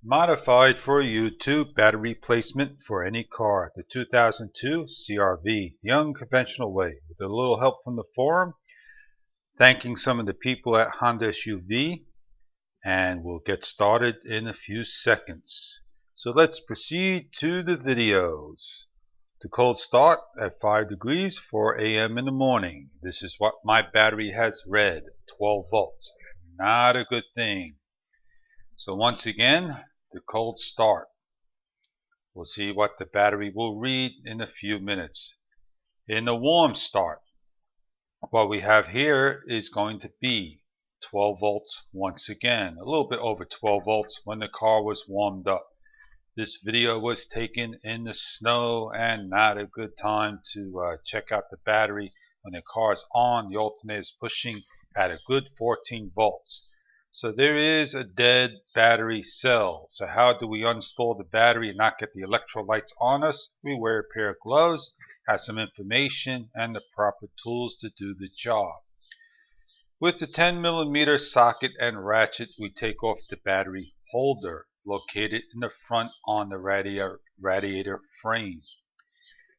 Modified for YouTube battery replacement for any car. The 2002 CR-V, the unconventional way, with a little help from the forum. Thanking some of the people at Honda SUV, and we'll get started in a few seconds. So let's proceed to the videos. The cold start at 5 degrees, 4 a.m. in the morning. This is what my battery has read, 12 volts. Not a good thing. So once again, the cold start. We'll see what the battery will read in a few minutes. In the warm start, what we have here is going to be 12 volts once again. A little bit over 12 volts when the car was warmed up. This video was taken in the snow and not a good time to check out the battery. When the car is on, the alternator is pushing at a good 14 volts. So there is a dead battery cell. So how do we uninstall the battery and not get the electrolytes on us? We wear a pair of gloves, have some information, and the proper tools to do the job. With the 10mm socket and ratchet, we take off the battery holder located in the front on the radiator frame.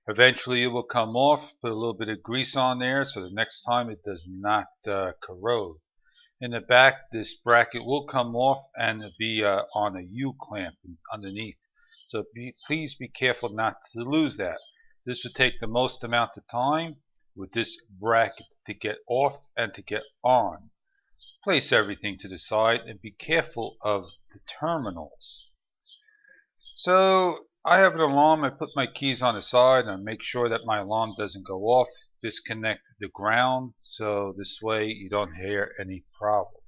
Eventually it will come off. Put a little bit of grease on there so the next time it does not corrode. In the back, this bracket will come off and be on a U-clamp underneath. So please be careful not to lose that. This will take the most amount of time with this bracket to get off and to get on. Place everything to the side and be careful of the terminals. So I have an alarm. I put my keys on the side and make sure that my alarm doesn't go off. Disconnect the ground so this way you don't hear any problems.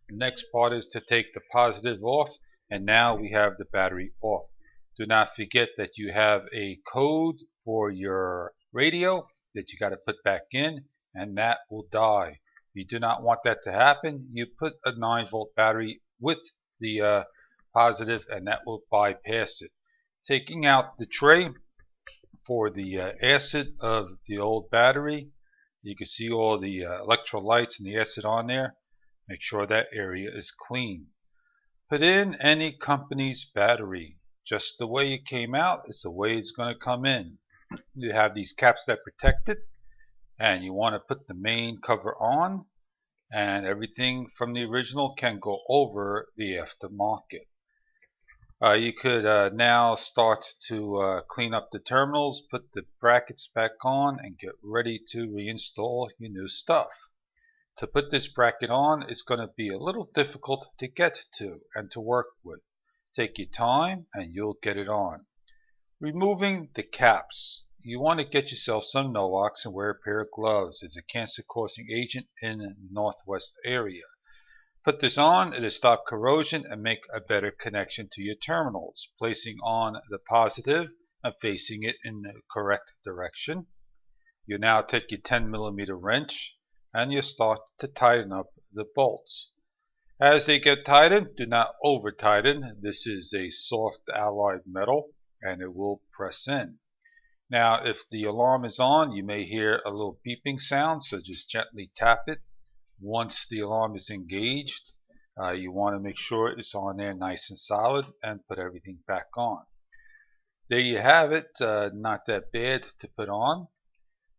The next part is to take the positive off, and now we have the battery off. Do not forget that you have a code for your radio that you got to put back in, and that will die. If you do not want that to happen, you put a 9-volt battery with the positive, and that will bypass it. Taking out the tray for the acid of the old battery, you can see all the electrolytes and the acid on there. Make sure that area is clean. Put in any company's battery. Just the way it came out is the way it's going to come in. You have these caps that protect it, and you want to put the main cover on, and everything from the original can go over the aftermarket. You could now start to clean up the terminals, put the brackets back on, and get ready to reinstall your new stuff. To put this bracket on is going to be a little difficult to get to and to work with. Take your time and you'll get it on. Removing the caps. You want to get yourself some Noax and wear a pair of gloves. It's a cancer-causing agent in the northwest area. Put this on, it'll stop corrosion and make a better connection to your terminals. Placing on the positive and facing it in the correct direction. You now take your 10mm wrench and you start to tighten up the bolts. As they get tightened, do not over tighten. This is a soft alloyed metal and it will press in. Now if the alarm is on, you may hear a little beeping sound, so just gently tap it. Once the alarm is engaged, you want to make sure it's on there nice and solid and put everything back on. There you have it, not that bad to put on.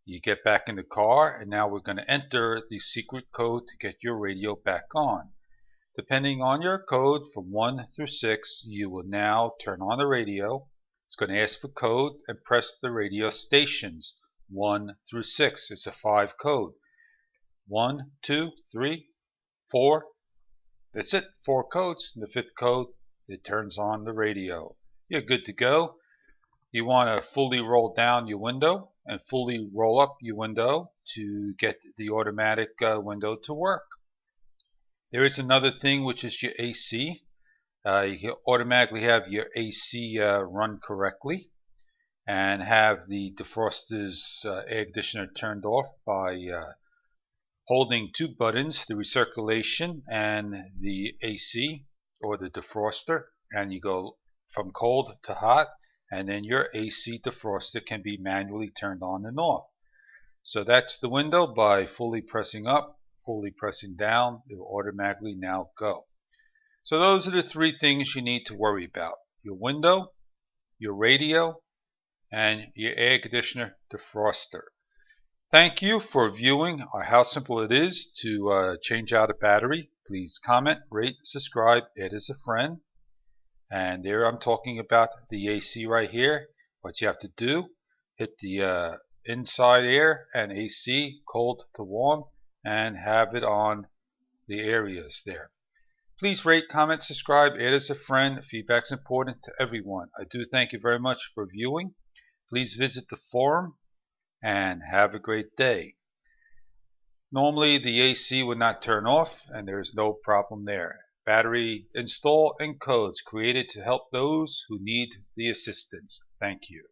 You get back in the car, and now we're going to enter the secret code to get your radio back on. Depending on your code from 1 through 6, you will now turn on the radio. It's going to ask for code and press the radio stations 1 through 6. It's a 5 code. 1, 2, 3, 4. That's it. 4 codes. The 5th code, it turns on the radio. You're good to go. You want to fully roll down your window and fully roll up your window to get the automatic window to work. There is another thing, which is your AC. You automatically have your AC run correctly and have the defroster's air conditioner turned off by holding 2 buttons, the recirculation and the AC or the defroster, and you go from cold to hot, and then your AC defroster can be manually turned on and off. So that's the window. By fully pressing up, fully pressing down, it will automatically now go. So those are the three things you need to worry about: your window, your radio, and your air conditioner defroster. Thank you for viewing how simple it is to change out a battery. Please comment, rate, subscribe, add as a friend. And there I'm talking about the AC right here. What you have to do, hit the inside air and AC, cold to warm, and have it on the areas there. Please rate, comment, subscribe, add as a friend. Feedback's important to everyone. I do thank you very much for viewing. Please visit the forum and have a great day. Normally the AC would not turn off and there's no problem there. Battery install and codes created to help those who need the assistance. Thank you.